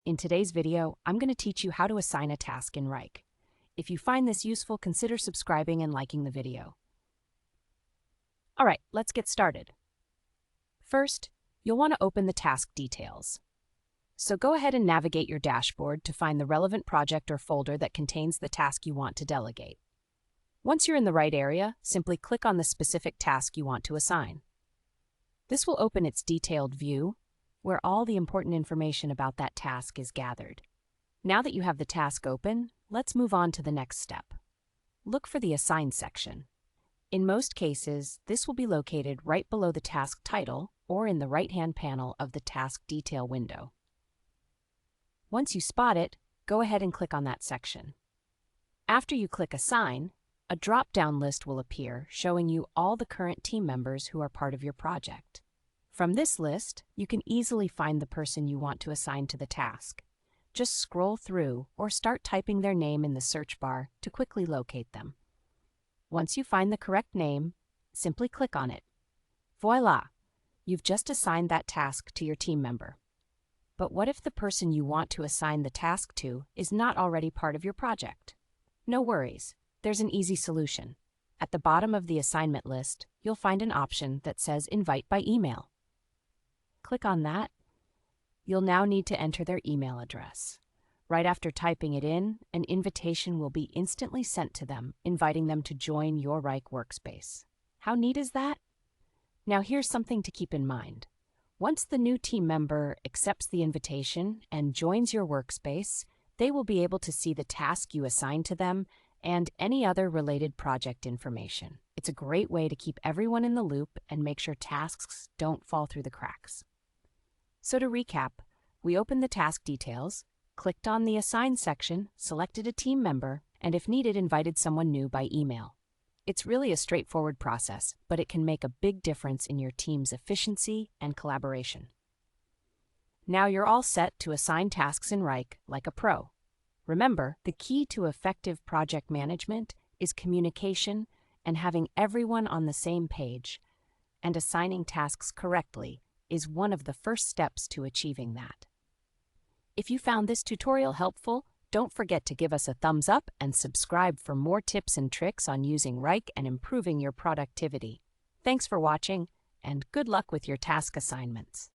In today's video, I'm going to teach you how to assign a task in Wrike. If you find this useful, consider subscribing and liking the video. All right, let's get started. First, you'll want to open the task details. So go ahead and navigate your dashboard to find the relevant project or folder that contains the task you want to delegate. Once you're in the right area, simply click on the specific task you want to assign. This will open its detailed view, where all the important information about that task is gathered. Now that you have the task open, let's move on to the next step. Look for the Assign section. In most cases, this will be located right below the task title or in the right-hand panel of the task detail window. Once you spot it, go ahead and click on that section. After you click Assign, a drop-down list will appear showing you all the current team members who are part of your project. From this list, you can easily find the person you want to assign to the task. Just scroll through or start typing their name in the search bar to quickly locate them. Once you find the correct name, simply click on it. Voila! You've just assigned that task to your team member. But what if the person you want to assign the task to is not already part of your project? No worries, there's an easy solution. At the bottom of the assignment list, you'll find an option that says Invite by Email. Click on that. You'll now need to enter their email address. Right after typing it in, an invitation will be instantly sent to them, inviting them to join your Wrike workspace. How neat is that? Now here's something to keep in mind. Once the new team member accepts the invitation and joins your workspace, they will be able to see the task you assigned to them and any other related project information. It's a great way to keep everyone in the loop and make sure tasks don't fall through the cracks. So to recap, we opened the task details, clicked on the Assign section, selected a team member, and if needed, invited someone new by email. It's really a straightforward process, but it can make a big difference in your team's efficiency and collaboration. Now you're all set to assign tasks in Wrike like a pro. Remember, the key to effective project management is communication and having everyone on the same page, and assigning tasks correctly is one of the first steps to achieving that. If you found this tutorial helpful, don't forget to give us a thumbs up and subscribe for more tips and tricks on using Wrike and improving your productivity. Thanks for watching, and good luck with your task assignments.